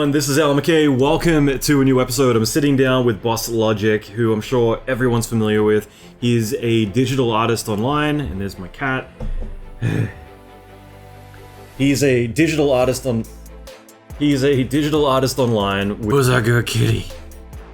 everyone, this is Allan McKay. Welcome to a new episode. I'm sitting down with Bosslogic, who I'm sure everyone's familiar with. He's a digital artist online, and there's my cat. He's a digital artist online. Who's that good kitty?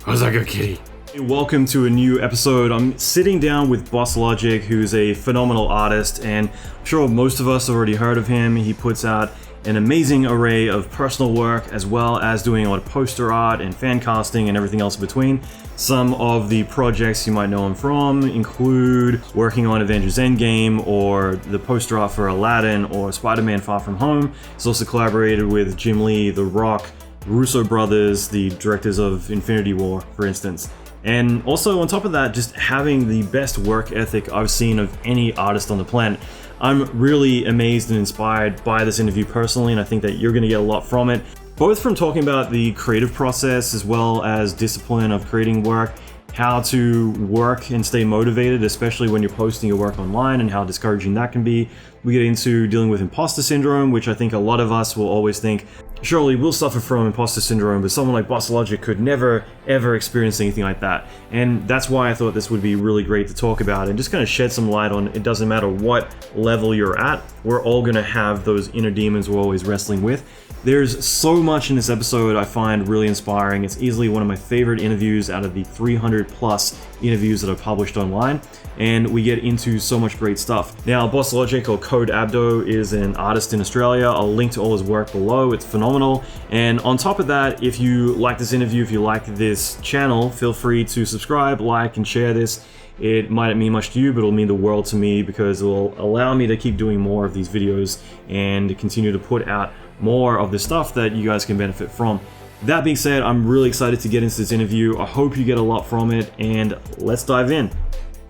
Who's that good kitty? Welcome to a new episode. I'm sitting down with Bosslogic, who's a phenomenal artist, and I'm sure most of us already heard of him. He puts out an amazing array of personal work, as well as doing a lot of poster art and fan casting and everything else in between. Some of the projects you might know him from include working on Avengers Endgame, or the poster art for Aladdin, or Spider-Man Far From Home. He's also collaborated with Jim Lee, The Rock, Russo brothers, the directors of Infinity War, for instance. And also, on top of that, just having the best work ethic I've seen of any artist on the planet. I'm really amazed and inspired by this interview personally, and I think that you're going to get a lot from it, both from talking about the creative process as well as discipline of creating work, how to work and stay motivated, especially when you're posting your work online, and how discouraging that can be. We get into dealing with imposter syndrome, which I think a lot of us will always think, surely we'll suffer from imposter syndrome, but someone like Bosslogic could never, ever experience anything like that. And that's why I thought this would be really great to talk about and just kind of shed some light on. It doesn't matter what level you're at, we're all going to have those inner demons we're always wrestling with. There's so much in this episode I find really inspiring. It's easily one of my favorite interviews out of the 300 plus interviews that I've published online, and we get into so much great stuff. Now, Bosslogic, or Kode Abdo, is an artist in Australia. I'll link to all his work below. It's phenomenal. And on top of that, if you like this interview, if you like this channel, feel free to subscribe, like, and share this. It might not mean much to you, but it'll mean the world to me, because it will allow me to keep doing more of these videos and continue to put out more of the stuff that you guys can benefit from. That being said, I'm really excited to get into this interview. I hope you get a lot from it, and let's dive in.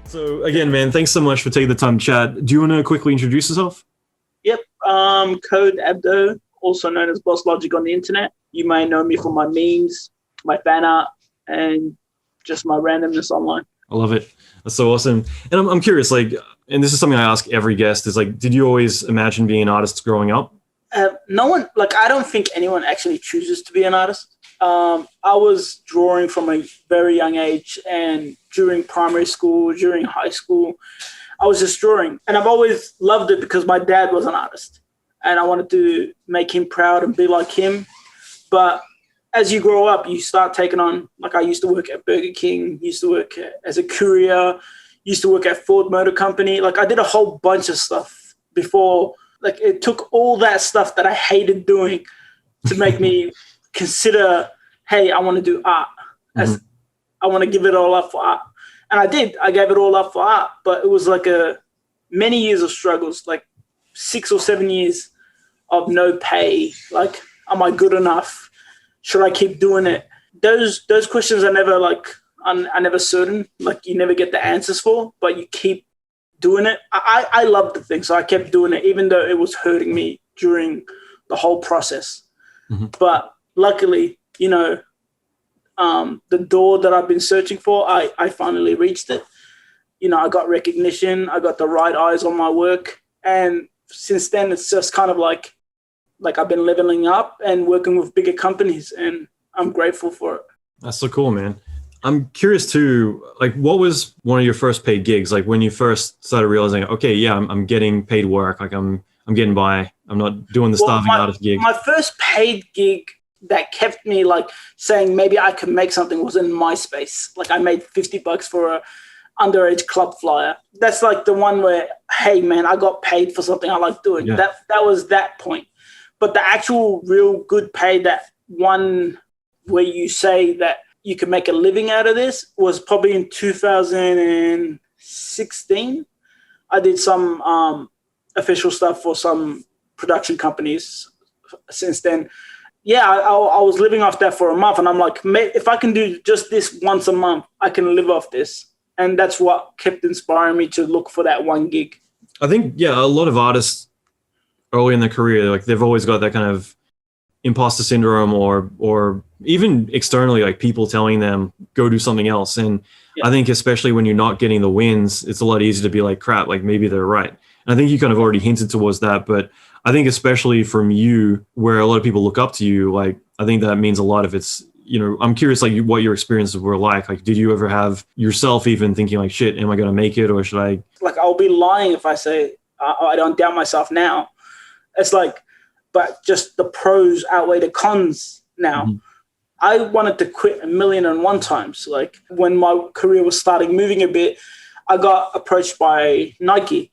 So again, man, thanks so much for taking the time to chat. Do you want to quickly introduce yourself? Yep, Kode Abdo, also known as Bosslogic on the internet. You may know me from my memes, my fan art, and just my randomness online. I love it. That's so awesome. And I'm curious, like, and this is something I ask every guest, is like, did you always imagine being an artist growing up? No one, like, I don't think anyone actually chooses to be an artist. I was drawing from a very young age, and during primary school, during high school, I was just drawing. And I've always loved it because my dad was an artist, and I wanted to make him proud and be like him. But as you grow up, you start taking on, like, I used to work at Burger King, used to work as a courier, used to work at Ford Motor Company. Like, I did a whole bunch of stuff before. Like, it took all that stuff that I hated doing to make me consider, hey, I want to do art. As I want to give it all up for art. And I did. I gave it all up for art. But it was like many years of struggles, like 6 or 7 years of no pay. Like, am I good enough? Should I keep doing it? Those questions are never, like, are never certain. Like, you never get the answers for, but you keep doing it. I loved the thing, so I kept doing it, even though it was hurting me during the whole process. But luckily, you know, the door that I've been searching for, I finally reached it. You know, I got recognition, I got the right eyes on my work, and since then it's just kind of like I've been leveling up and working with bigger companies, and I'm grateful for it. That's so cool, man. I'm curious too, like, what was one of your first paid gigs? Like, when you first started realizing, okay, yeah, I'm getting paid work. Like, I'm getting by. I'm not doing the starving artist gig. My first paid gig that kept me, like, saying maybe I could make something was in MySpace. Like, I made $50 for a underage club flyer. That's like the one where, hey man, I got paid for something I like doing. Yeah. That was that point. But the actual real good pay, that one where you say that you can make a living out of this, was probably in 2016. I did some official stuff for some production companies since then. Yeah, I was living off that for a month, and I'm like, if I can do just this once a month, I can live off this. And that's what kept inspiring me to look for that one gig. I think, yeah, a lot of artists early in their career, like, they've always got that kind of imposter syndrome, or even externally, like, people telling them go do something else. And I think especially when you're not getting the wins, it's a lot easier to be like, crap, like, maybe they're right. And I think you kind of already hinted towards that, but I think especially from you, where a lot of people look up to you, like, I think that means a lot if it's, you know, I'm curious, like, what your experiences were like. Like, did you ever have yourself even thinking like, shit, am I going to make it? Or should I? Like, I'll be lying if I say I don't doubt myself now. It's like, but just the pros outweigh the cons now. Mm-hmm. I wanted to quit 1,000,001 times. Like, when my career was starting moving a bit, I got approached by Nike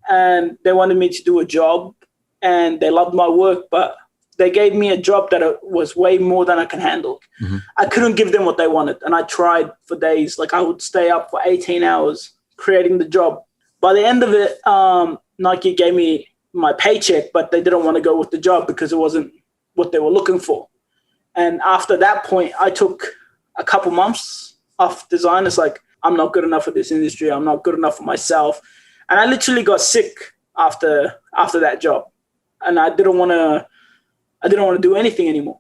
and they wanted me to do a job and they loved my work, but they gave me a job that was way more than I can handle. Mm-hmm. I couldn't give them what they wanted. And I tried for days. Like, I would stay up for 18 hours creating the job. By the end of it, Nike gave me my paycheck, but they didn't want to go with the job because it wasn't what they were looking for. And after that point, I took a couple months off design. It's like, I'm not good enough for this industry. I'm not good enough for myself. And I literally got sick after that job. And I didn't want to do anything anymore.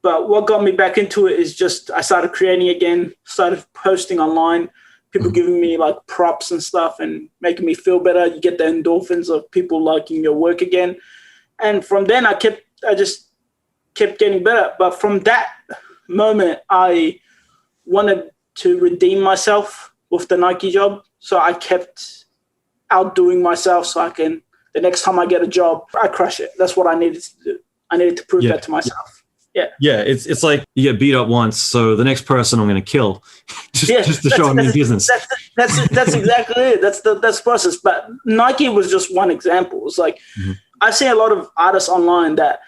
But what got me back into it is just I started creating again, started posting online, people giving me like props and stuff and making me feel better. You get the endorphins of people liking your work again. And from then I just kept getting better. But from that moment, I wanted to redeem myself with the Nike job. So I kept outdoing myself so I can, the next time I get a job, I crush it. That's what I needed to do. I needed to prove that to myself. Yeah. Yeah. It's like you get beat up once, so the next person I'm going to kill just to show them in business. That's exactly it. That's the process. But Nike was just one example. It's like, I've seen a lot of artists online that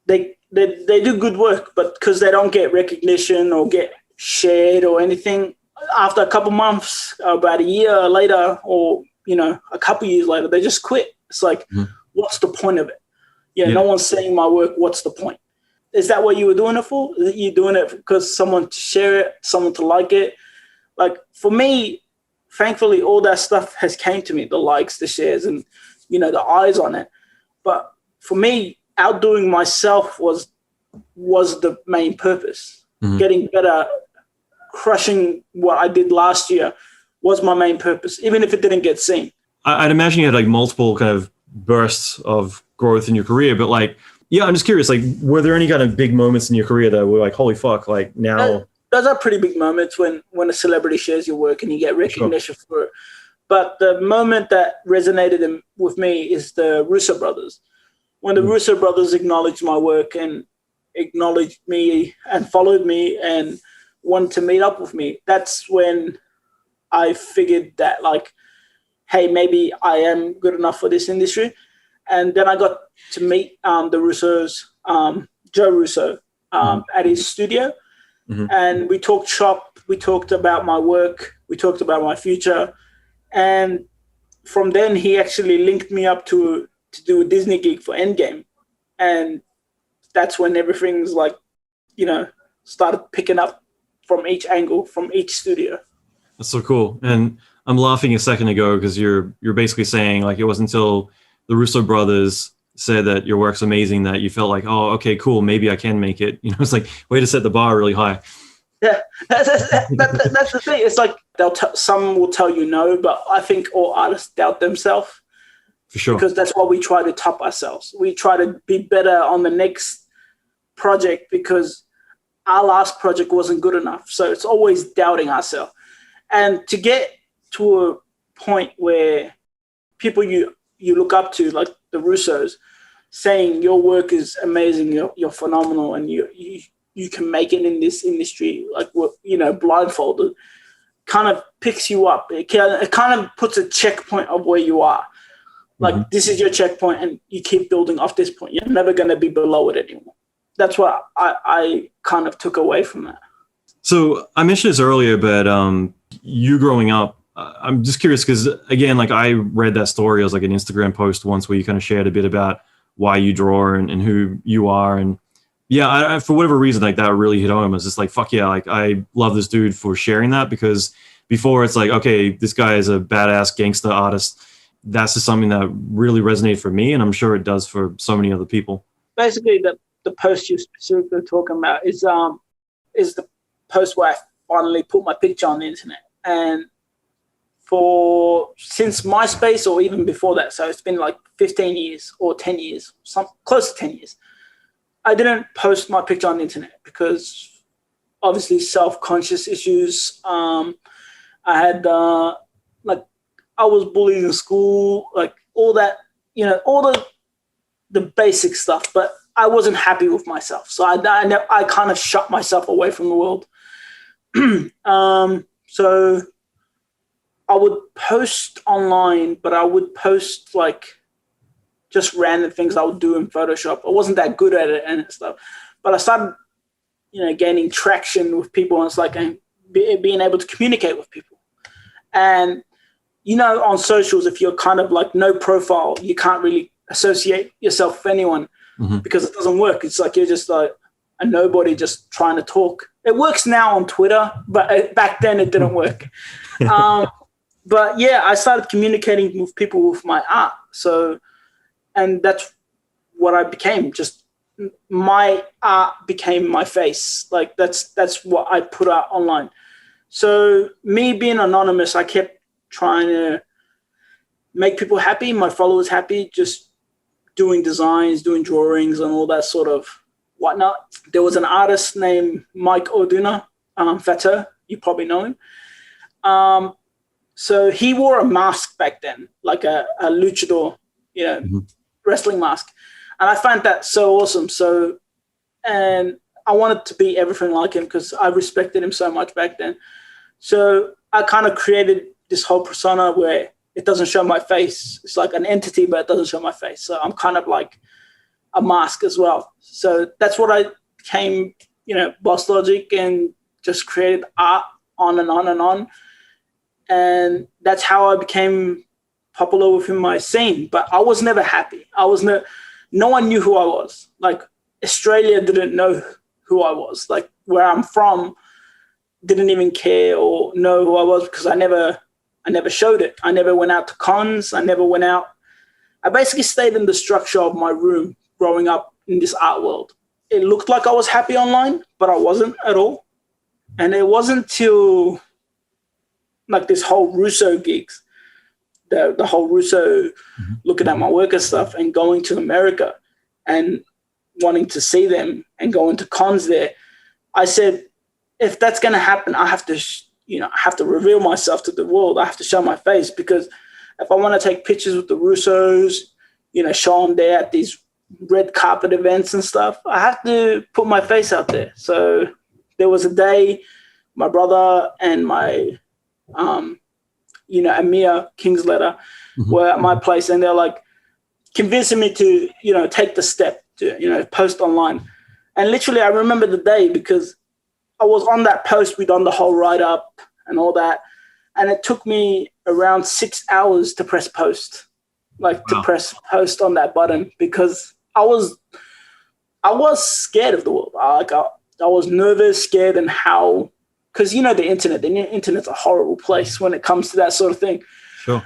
they do good work, but because they don't get recognition or get shared or anything, after a couple months, about a year later, or, you know, a couple years later, they just quit. It's like, what's the point of it? Yeah, no one's seeing my work. What's the point? Is that what you were doing it for? Are you doing it because someone to share it, someone to like it? Like, for me, thankfully, all that stuff has came to me, the likes, the shares, and, you know, the eyes on it. But for me, outdoing myself was the main purpose. Getting better, crushing what I did last year was my main purpose, even if it didn't get seen. I'd imagine you had like multiple kind of bursts of growth in your career, but like, yeah, I'm just curious, like, were there any kind of big moments in your career that were like, holy fuck, like now? Those are pretty big moments when a celebrity shares your work and you get recognition for it. But the moment that resonated with me is the Russo brothers. When the Russo brothers acknowledged my work and acknowledged me and followed me and wanted to meet up with me, that's when I figured that, like, hey, maybe I am good enough for this industry. And then I got to meet the Russos, Joe Russo, at his studio. And we talked shop. We talked about my work. We talked about my future. And from then, he actually linked me up to do a Disney gig for Endgame. And that's when everything's like, you know, started picking up from each angle, from each studio. That's so cool. And I'm laughing a second ago because you're basically saying, like, it wasn't until the Russo brothers said that your work's amazing that you felt like, oh, okay, cool, maybe I can make it. You know, it's like, way to set the bar really high. Yeah, that's the thing. It's like some will tell you no, but I think all artists doubt themselves. For sure. Because that's why we try to top ourselves. We try to be better on the next project because our last project wasn't good enough. So it's always doubting ourselves. And to get to a point where people you look up to, like the Russos, saying your work is amazing, you're phenomenal, and you can make it in this industry, like, you know, blindfolded, kind of picks you up. It kind of puts a checkpoint of where you are. Like, this is your checkpoint, and you keep building off this point. You're never going to be below it anymore. That's what I kind of took away from that. So I mentioned this earlier, but you growing up, I'm just curious because, again, like, I read that story. It was like an Instagram post once where you kind of shared a bit about why you draw and who you are. And yeah, I, for whatever reason, like, that really hit home. It's just like, fuck yeah, like, I love this dude for sharing that, because before it's like, okay, this guy is a badass gangster artist. That's just something that really resonated for me, and I'm sure it does for so many other people. Basically, the post you're specifically talking about is the post where I finally put my picture on the internet. And since MySpace or even before that. So it's been like 15 years or 10 years, close to 10 years. I didn't post my picture on the internet because obviously self-conscious issues. I had I was bullied in school, like all that, all the basic stuff, but I wasn't happy with myself. So I kind of shut myself away from the world. So I would post online, but I would post like just random things I would do in Photoshop. I wasn't that good at it and stuff, but I started, gaining traction with people, and it's like being able to communicate with people. And, on socials, if you're kind of like no profile, you can't really associate yourself with anyone because it doesn't work. It's like you're just like a nobody just trying to talk. It works now on Twitter, but back then it didn't work. But yeah, I started communicating with people with my art. So, and that's what I became. Just my art became my face. Like that's what I put out online. So me being anonymous, I kept trying to make people happy, my followers happy, just doing designs, doing drawings and all that sort of whatnot. There was an artist named Mike Orduna, Fatter, you probably know him. So he wore a mask back then, like a luchador, wrestling mask. And I found that so awesome. So, and I wanted to be everything like him because I respected him so much back then. So I kind of created this whole persona where it doesn't show my face. It's like an entity, but it doesn't show my face. So I'm kind of like a mask as well. So that's what I became, Bosslogic, and just created art on and on and on. And that's how I became popular within my scene. But I was never happy. No one knew who I was. Like Australia didn't know who I was. Like where I'm from didn't even care or know who I was because I never showed it. I never went out to cons. I never went out. I basically stayed in the structure of my room growing up in this art world. It looked like I was happy online, but I wasn't at all. And it wasn't till like this whole Russo gigs, the whole Russo looking at my work and stuff and going to America and wanting to see them and going to cons there. I said, if that's going to happen, I have to, I have to reveal myself to the world. I have to show my face because if I want to take pictures with the Russos, show them there at these red carpet events and stuff, I have to put my face out there. So there was a day my brother and my Amir Kingsletter were at my place and they're like convincing me to, take the step to, post online. And literally I remember the day because I was on that post. We'd done the whole write-up and all that. And it took me around 6 hours to press post, to press post on that button because I was scared of the world. I was nervous, scared, and how, because the internet's a horrible place when it comes to that sort of thing. Sure.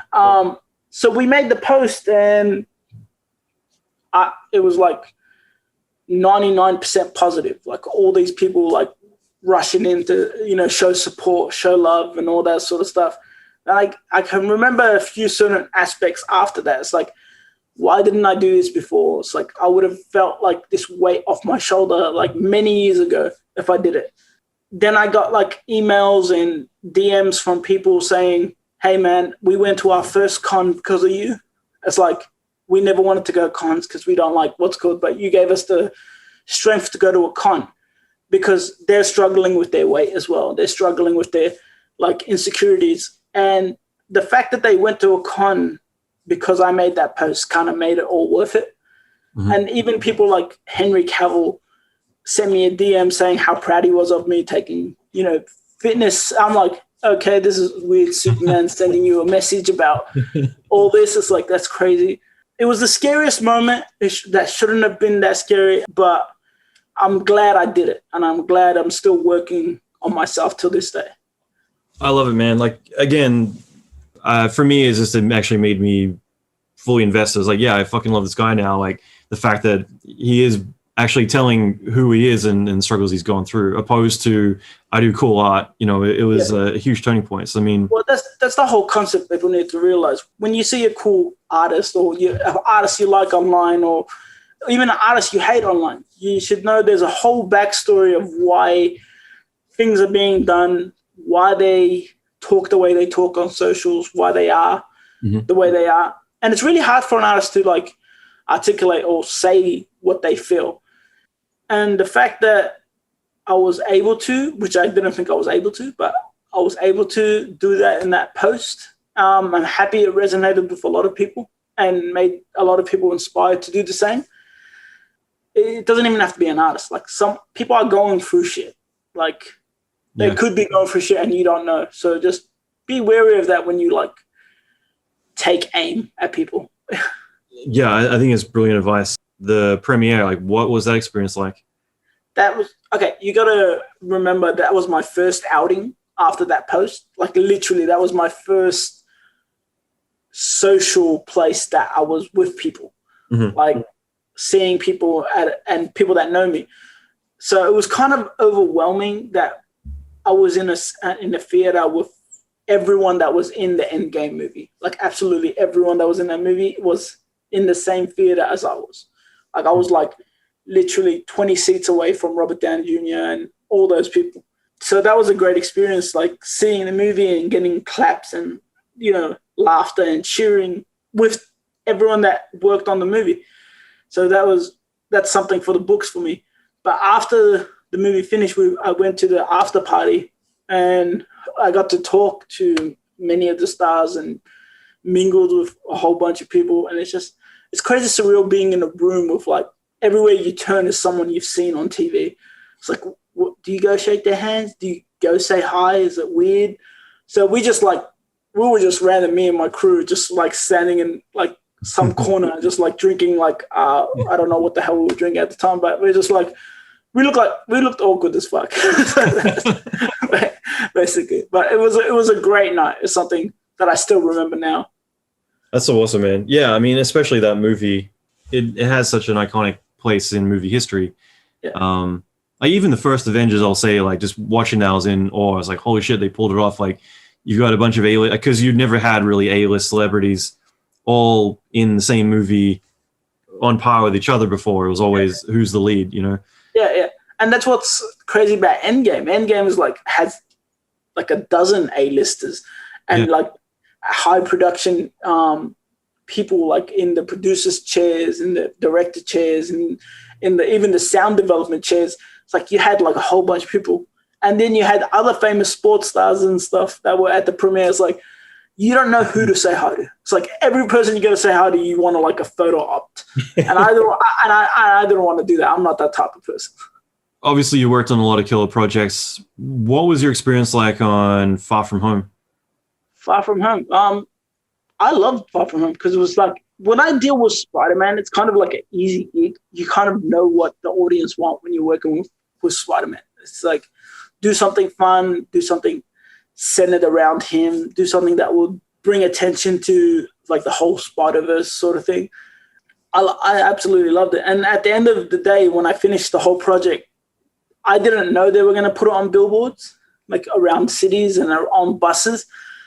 So we made the post and it was like 99% positive. Like all these people like rushing in to, show support, show love and all that sort of stuff. And I can remember a few certain aspects after that. It's like, why didn't I do this before? It's like, I would have felt like this weight off my shoulder like many years ago if I did it. Then I got like emails and DMs from people saying, hey man, we went to our first con because of you. It's like, we never wanted to go to cons because we don't like what's called, but you gave us the strength to go to a con because they're struggling with their weight as well. They're struggling with their like insecurities. And the fact that they went to a con because I made that post kind of made it all worth it. And even people like Henry Cavill sent me a DM saying how proud he was of me taking, fitness. I'm like, okay, this is weird. Superman sending you a message about all this. It's like, that's crazy. It was the scariest moment. That shouldn't have been that scary, but I'm glad I did it. And I'm glad I'm still working on myself till this day. I love it, man. Like, again, for me, it's just, it actually made me fully invested. I was like, yeah, I fucking love this guy now. Like the fact that he is actually telling who he is and struggles he's gone through, opposed to I do cool art. You know, it was a huge turning point. So, I mean, well, that's the whole concept people need to realize. When you see a cool artist or an artist you like online, or even an artist you hate online, you should know there's a whole backstory of why things are being done, why they talk the way they talk on socials, why they are the way they are. And it's really hard for an artist to like articulate or say what they feel. And the fact that I was able to, which I didn't think I was able to, but I was able to do that in that post. I'm happy it resonated with a lot of people and made a lot of people inspired to do the same. It doesn't even have to be an artist. Like, some people are going through shit. Like, they could be going through shit and you don't know. So just be wary of that when you like take aim at people. Yeah, I think it's brilliant advice. The premiere, like, what was that experience like? That was, okay, you got to remember that was my first outing after that post. Like, literally, that was my first social place that I was with people. Like, seeing people and people that know me. So it was kind of overwhelming that I was in a theater with everyone that was in the Endgame movie. Like, absolutely everyone that was in that movie was in the same theater as I was. Like, I was like literally 20 seats away from Robert Downey Jr. and all those people. So that was a great experience, like seeing the movie and getting claps and, you know, laughter and cheering with everyone that worked on the movie. So that's something for the books for me. But after the movie finished, I went to the after party and I got to talk to many of the stars and mingled with a whole bunch of people. And it's crazy surreal being in a room with, like, everywhere you turn is someone you've seen on TV. It's like, do you go shake their hands? Do you go say hi? Is it weird? So we were just random, me and my crew, just like standing in like some corner, just like drinking, like, I don't know what the hell we were drinking at the time, but we're just like, we looked awkward as fuck, basically. But it was a great night. It's something that I still remember now. That's so awesome, man. Yeah, I mean, especially that movie, it has such an iconic place in movie history. Yeah. Like, even the first Avengers, I'll say, like, just watching that, I was in awe. I was like, holy shit, they pulled it off. Like, you've got a bunch of A-list, because you'd never had really A-list celebrities all in the same movie on par with each other before. It was always who's the lead, you know? Yeah. And that's what's crazy about Endgame. Endgame is like, has like a dozen A-listers and like high production people, like in the producers' chairs, in the director chairs, and in the even the sound development chairs. It's like you had like a whole bunch of people. And then you had other famous sports stars and stuff that were at the premiere. It's like, you don't know who to say hi to. It's like every person you got to say hi to, you want to like a photo opt. And I don't want to do that. I'm not that type of person. Obviously, you worked on a lot of killer projects. What was your experience like on Far From Home? Far From Home. I loved Far From Home because it was like, when I deal with Spider-Man, it's kind of like an easy gig. You kind of know what the audience want when you're working with Spider-Man. It's like, do something fun, do something centered around him, do something that will bring attention to like the whole Spider-Verse sort of thing. I absolutely loved it. And at the end of the day, when I finished the whole project, I didn't know they were going to put it on billboards, like around cities and on buses.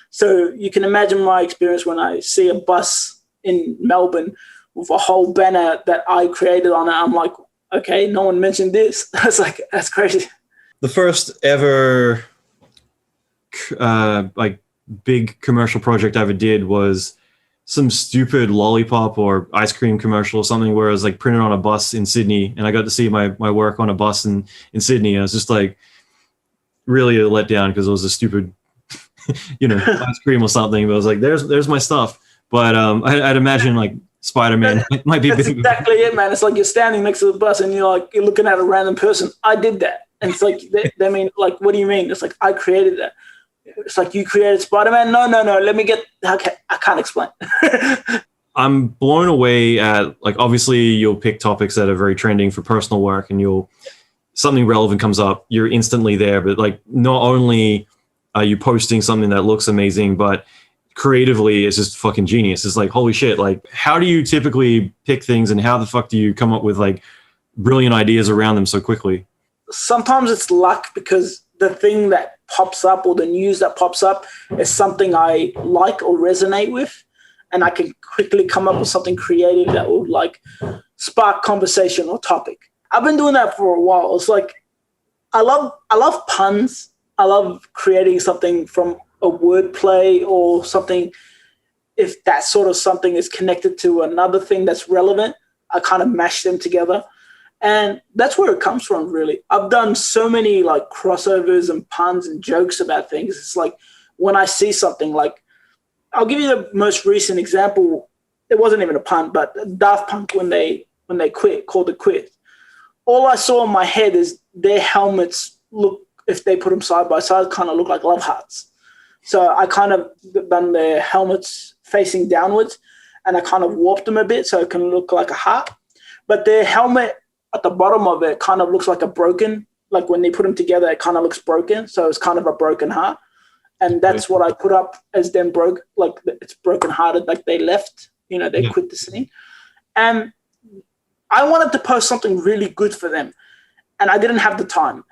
So you can imagine my experience when I see a bus in Melbourne with a whole banner that I created on it. I'm like, okay, no one mentioned this. That's like, that's crazy. The first ever like big commercial project I ever did was some stupid lollipop or ice cream commercial or something where I was like printed on a bus in Sydney, and I got to see my work on a bus in Sydney. And I was just like really let down because it was a stupid, ice cream or something. But I was like, there's my stuff. But I'd imagine like Spider-Man might be That's big. exactly it, man. It's like you're standing next to the bus and you're looking at a random person. I did that. And it's like, they mean, like, what do you mean? It's like, I created that. It's like, you created Spider-Man? No. Let me get, okay, I can't explain. I'm blown away at, like, obviously you'll pick topics that are very trending for personal work, and something relevant comes up, you're instantly there. But like, not only are you posting something that looks amazing, but creatively it's just fucking genius. It's like, holy shit. Like, how do you typically pick things, and how the fuck do you come up with like brilliant ideas around them so quickly? Sometimes it's luck because the thing that pops up or the news that pops up is something I like or resonate with, and I can quickly come up with something creative that will like spark conversation or topic. I've been doing that for a while. It's like I love puns. I love creating something from a wordplay or something. If that sort of something is connected to another thing that's relevant, I kind of mash them together. And that's where it comes from, really. I've done so many like crossovers and puns and jokes about things. It's like when I see something like, I'll give you the most recent example. It wasn't even a pun, but Daft Punk, when they quit, called it quit. All I saw in my head is their helmets look, if they put them side by side, kind of look like love hearts. So I kind of done their helmets facing downwards, and I kind of warped them a bit so it can look like a heart. But their helmet at the bottom of it kind of looks like a broken, like when they put them together, it kind of looks broken. So it's kind of a broken heart. And that's what I put up as them broke, like it's broken hearted, like they left, they quit the scene. And I wanted to post something really good for them, and I didn't have the time.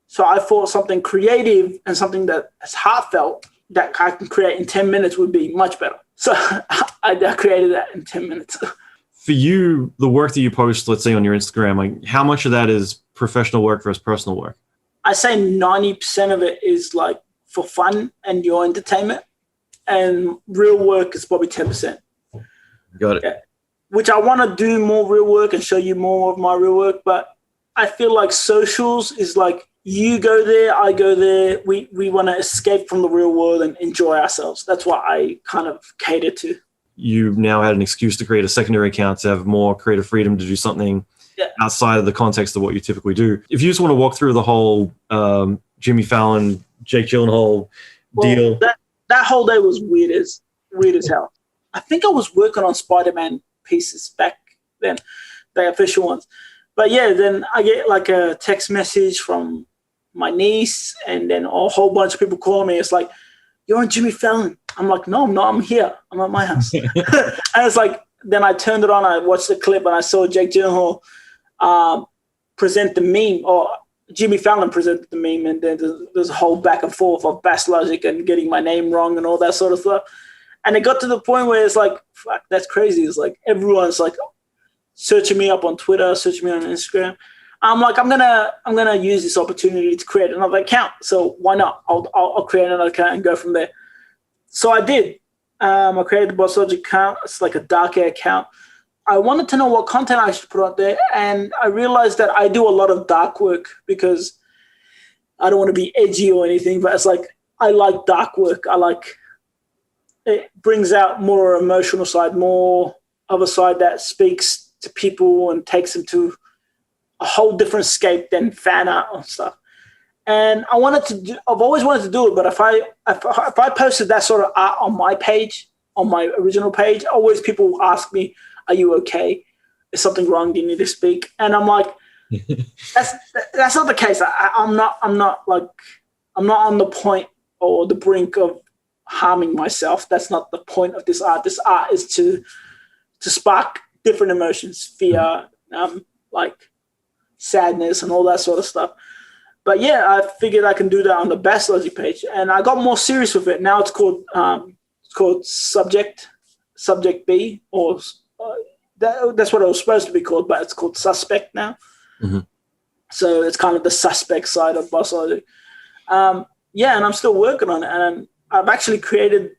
So I thought something creative and something that is heartfelt that I can create in 10 minutes would be much better. So I created that in 10 minutes. For you, the work that you post, let's say on your Instagram, like how much of that is professional work versus personal work? I say 90% of it is like for fun and your entertainment, and real work is probably 10%. Got it. Yeah. Which I want to do more real work and show you more of my real work, but I feel like socials is like you go there, I go there. We want to escape from the real world and enjoy ourselves. That's what I kind of cater to. You now had an excuse to create a secondary account to have more creative freedom to do something outside of the context of what you typically do. If you just want to walk through the whole Jimmy Fallon, Jake Gyllenhaal deal. That whole day was weird as hell. I think I was working on Spider-Man pieces back then, the official ones. But yeah, then I get like a text message from my niece, and then a whole bunch of people calling me. It's like, you're on Jimmy Fallon. I'm like, no, I'm not. I'm here. I'm at my house. And it's like, then I turned it on. I watched the clip, and I saw Jake Gyllenhaal present the meme, or Jimmy Fallon presented the meme, and then there's a whole back and forth of Bosslogic and getting my name wrong and all that sort of stuff. And it got to the point where it's like, fuck, that's crazy. It's like everyone's like searching me up on Twitter, searching me on Instagram. I'm like, I'm gonna use this opportunity to create another account. So why not? I'll create another account and go from there. So I did. I created the Bosslogic account. It's like a dark air account. I wanted to know what content I should put out there, and I realized that I do a lot of dark work because I don't want to be edgy or anything, but it's like I like dark work. I like it brings out more emotional side, more of a side that speaks to people and takes them to a whole different scape than fan art and stuff. And I've always wanted to do it, but if I posted that sort of art on my page, on my original page, always people ask me, are you okay? Is something wrong? Do you need to speak? And I'm like, that's not the case. I'm not on the point or the brink of harming myself. That's not the point of this art. This art is to spark different emotions, fear, like sadness and all that sort of stuff. But yeah, I figured I can do that on the Bosslogic page, and I got more serious with it. Now it's called Subject B, or that's what it was supposed to be called, but it's called Suspect now. Mm-hmm. So it's kind of the suspect side of Bosslogic. Yeah, and I'm still working on it, and I've actually created,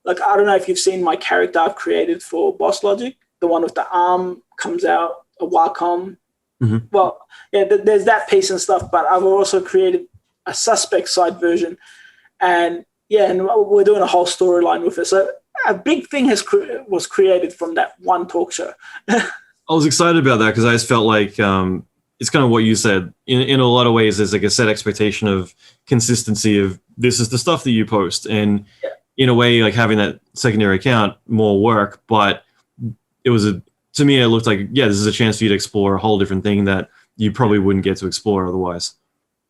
like, I don't know if you've seen my character I've created for Bosslogic, the one with the arm comes out, a Wacom. Mm-hmm. Well, yeah, there's that piece and stuff, but I've also created a suspect side version, and yeah, and we're doing a whole storyline with it. So a big thing was created from that one talk show. I was excited about that because I just felt like it's kind of what you said. In a lot of ways, there's like a set expectation of consistency of this is the stuff that you post, and in a way, like having that secondary account, more work, but it was to me, it looked like, yeah, this is a chance for you to explore a whole different thing that you probably wouldn't get to explore otherwise.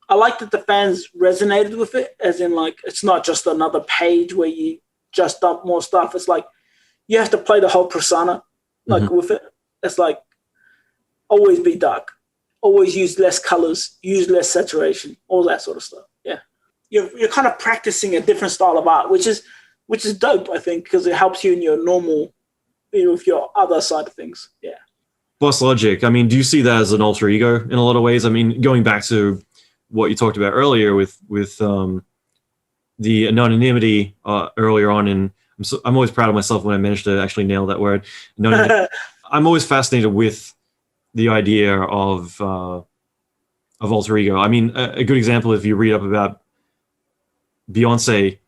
I like that the fans resonated with it, as in, like, it's not just another page where you just dump more stuff. It's like you have to play the whole persona, like, with it. It's like always be dark. always use less colors, use less saturation, all that sort of stuff. Yeah. You're kind of practicing a different style of art, which is dope, I think, because it helps you in your normal, with your other side of things. Yeah. Bosslogic, I mean, do you see that as an alter ego in a lot of ways? I mean, going back to what you talked about earlier with the anonymity earlier on, and I'm always proud of myself when I managed to actually nail that word. I'm always fascinated with the idea of alter ego. I mean, a good example, if you read up about Beyonce,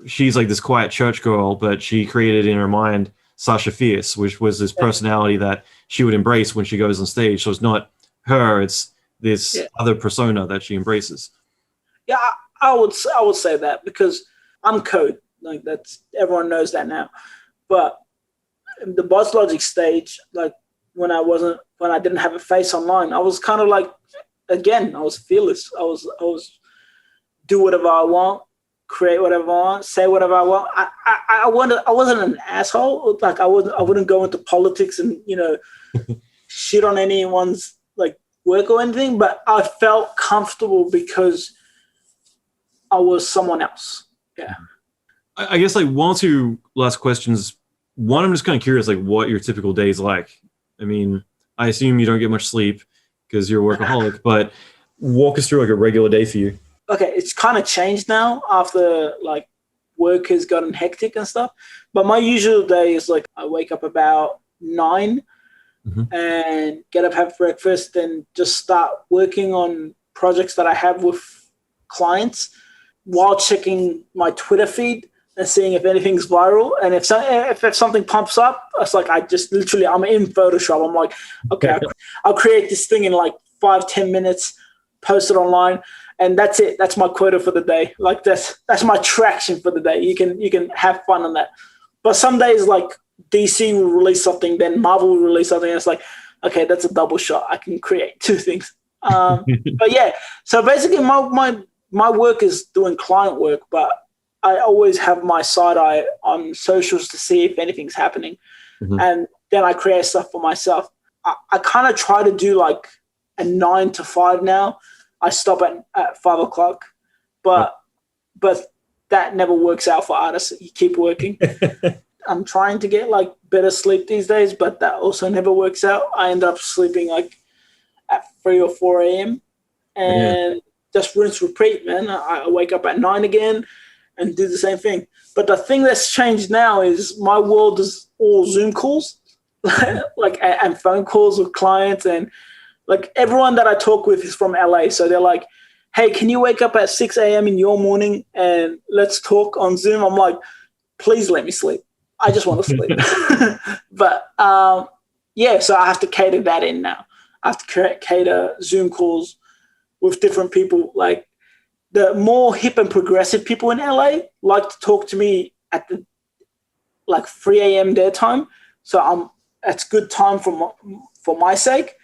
she's like this quiet church girl, but she created in her mind Sasha Fierce, which was this personality that she would embrace when she goes on stage. So it's not her, it's this other persona that she embraces. Yeah, I would say that, because I'm Kode. Like, that's, everyone knows that now. But the Bosslogic stage, like when I didn't have a face online, I was kind of like, again, I was fearless. I was do whatever I want, create whatever I want, say whatever I want. I wasn't an asshole. Like, I wouldn't go into politics and, shit on anyone's like work or anything, but I felt comfortable because I was someone else. Yeah. I guess like one or two last questions. One, I'm just kind of curious, like what your typical day is like. I mean, I assume you don't get much sleep because you're a workaholic, but walk us through like a regular day for you. Okay, it's kind of changed now after like work has gotten hectic and stuff. But my usual day is like I wake up about 9 and get up, have breakfast, and just start working on projects that I have with clients while checking my Twitter feed and seeing if anything's viral. And if something pumps up, it's like I'm in Photoshop. I'm like, okay, I'll create this thing in like 5-10 minutes, post it online, and that's it. That's my quota for the day. Like that's my traction for the day. You can have fun on that. But some days, like DC will release something, then Marvel will release something, and it's like, okay, that's a double shot. I can create two things. But yeah, so basically my work is doing client work, but I always have my side eye on socials to see if anything's happening. And then I create stuff for myself. I kind of try to do like a 9 to 5 now. I stop at 5 o'clock, but that never works out for artists. You keep working. I'm trying to get like better sleep these days, but that also never works out. I end up sleeping like at 3 or 4 a.m. and just rinse, repeat, man. I wake up at 9 again and do the same thing. But the thing that's changed now is my world is all Zoom calls, like and phone calls with clients, and like everyone that I talk with is from LA. So they're like, hey, can you wake up at 6 a.m. in your morning and let's talk on Zoom? I'm like, please let me sleep. I just want to sleep. But so I have to cater that in now. I have to cater Zoom calls with different people. Like the more hip and progressive people in LA like to talk to me at the like 3 a.m. their time. So that's good time for my sake.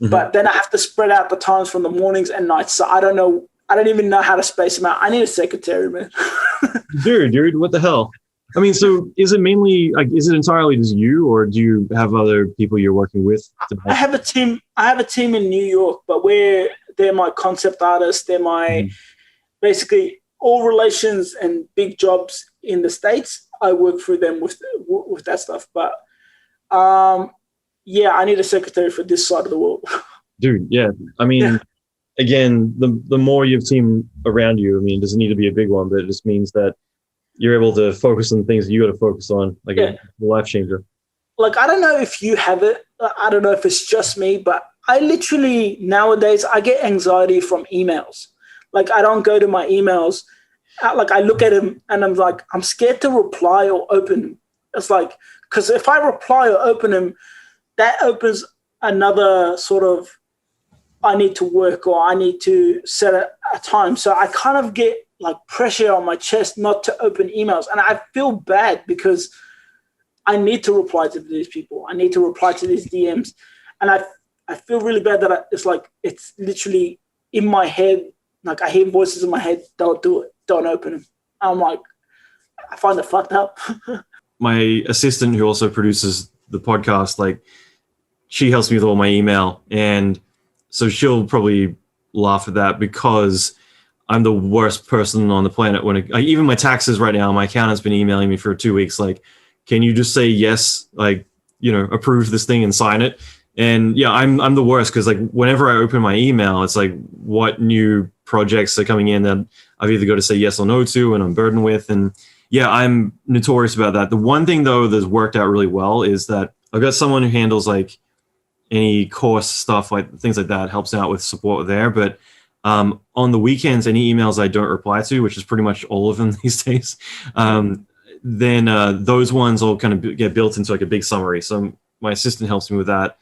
But then I have to spread out the times from the mornings and nights. So I don't even know how to space them out. I need a secretary, man. Dude, what the hell? I mean, so is it mainly like, is it entirely just you, or do you have other people you're working with? I have a team. I have a team in New York, but they're my concept artists. They're my basically all relations and big jobs in the States. I work through them with that stuff. But I need a secretary for this side of the world. Dude, yeah. I mean, again, the more you have team around you, I mean, it doesn't need to be a big one, but it just means that you're able to focus on the things that you got to focus on, like a life changer. Like, I don't know if you have it. I don't know if it's just me, but I literally nowadays, I get anxiety from emails. Like, I don't go to my emails. Like, I look at them and I'm like, I'm scared to reply or open them. It's like, because if I reply or open them, that opens another sort of, I need to work or I need to set a time. So I kind of get like pressure on my chest not to open emails. And I feel bad because I need to reply to these people. I need to reply to these DMs. And I feel really bad that it's literally in my head. Like I hear voices in my head, don't do it. Don't open them. I'm like, I find it fucked up. My assistant who also produces the podcast, like she helps me with all my email. And So she'll probably laugh at that because I'm the worst person on the planet when even my taxes right now, my accountant's been emailing me for 2 weeks. Like, can you just say yes, like, approve this thing and sign it? And yeah, I'm the worst because like whenever I open my email, it's like what new projects are coming in that I've either got to say yes or no to and I'm burdened with. And yeah, I'm notorious about that. The one thing though that's worked out really well is that I've got someone who handles like any course stuff, like things like that, helps out with support there. But on the weekends, any emails I don't reply to, which is pretty much all of them these days, then those ones will kind of get built into like a big summary. So my assistant helps me with that,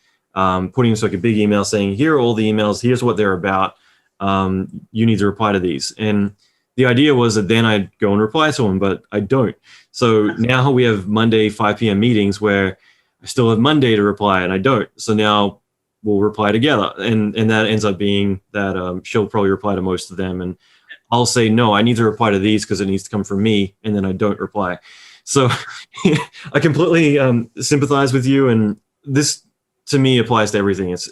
putting into like a big email saying, here are all the emails, here's what they're about. You need to reply to these. And the idea was that then I'd go and reply to them, but I don't. So now we have Monday 5 p.m. meetings where I still have Monday to reply and I don't. So now we'll reply together. And that ends up being that she'll probably reply to most of them. And I'll say, no, I need to reply to these because it needs to come from me. And then I don't reply. So I completely sympathize with you. And this, to me, applies to everything. It's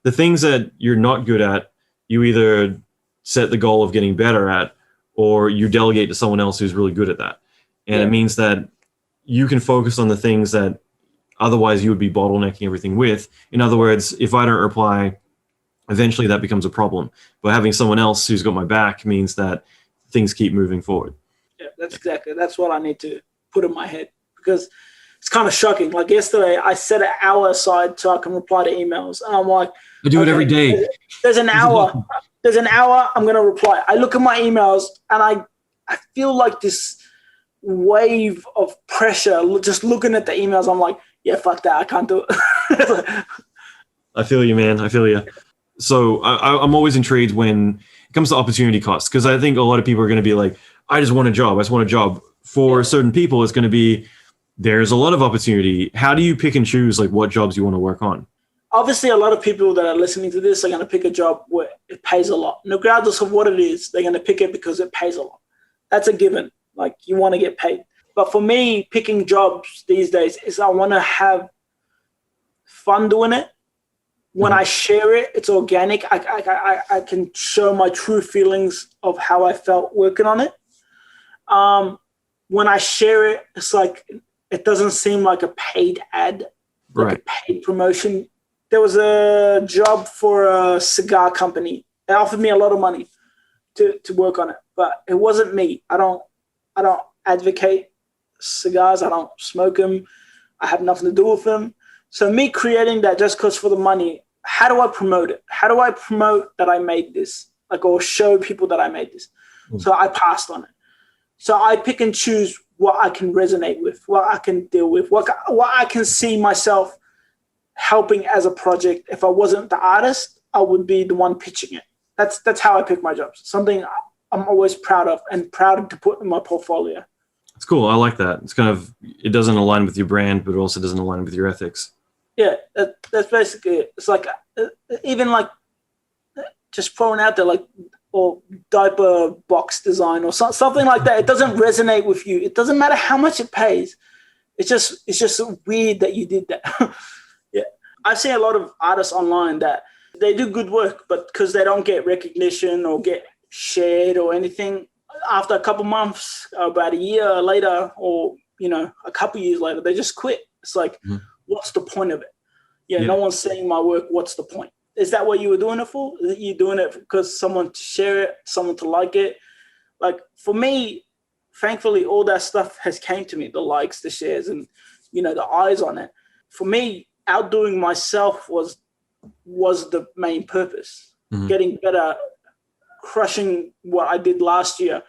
the things that you're not good at, you either set the goal of getting better at, or you delegate to someone else who's really good at that. And it means that you can focus on the things that otherwise you would be bottlenecking everything with. In other words, if I don't reply, eventually that becomes a problem. But having someone else who's got my back means that things keep moving forward. Yeah, that's what I need to put in my head, because it's kind of shocking. Like yesterday, I set an hour aside so I can reply to emails. And I'm like, I do it every day. There's an hour. I'm going to reply. I look at my emails and I feel like this wave of pressure just looking at the emails. I'm like, yeah, fuck that. I can't do it. I feel you, man. I feel you. So I'm always intrigued when it comes to opportunity costs, because I think a lot of people are going to be like, I just want a job. I just want a job. For certain people, it's going to be, there's a lot of opportunity. How do you pick and choose like what jobs you want to work on? Obviously, a lot of people that are listening to this are going to pick a job where it pays a lot. Regardless of what it is, they're going to pick it because it pays a lot. That's a given. Like, you want to get paid. But for me, picking jobs these days is I want to have fun doing it. When I share it, it's organic. I can show my true feelings of how I felt working on it. When I share it, it's like it doesn't seem like a paid ad, like a paid promotion. There was a job for a cigar company. They offered me a lot of money to work on it, but it wasn't me. I don't advocate cigars. I don't smoke them. I have nothing to do with them. So me creating that just because for the money, how do I promote it? How do I promote that I made this? Like, or show people that I made this? So I passed on it. So I pick and choose what I can resonate with, what I can deal with, what I can see myself helping as a project. If I wasn't the artist, I would be the one pitching it. That's how I pick my jobs. Something I'm always proud of and proud to put in my portfolio. It's cool. I like that. It's kind of, it doesn't align with your brand, but it also doesn't align with your ethics. Yeah, that's basically it. It's like even like just throwing out there like, or diaper box design or something like that. It doesn't resonate with you. It doesn't matter how much it pays. It's just weird that you did that. Yeah, I've seen a lot of artists online that they do good work, but because they don't get recognition or get shared or anything, after a couple months, about a year later, or a couple years later, they just quit. It's like, what's the point of it? Yeah, no one's seeing my work. What's the point? Is that what you were doing it for? Is you doing it because someone to share it, someone to like it? Like, for me, thankfully, all that stuff has came to me, the likes, the shares, and, the eyes on it. For me, outdoing myself was the main purpose. Getting better, crushing what I did last year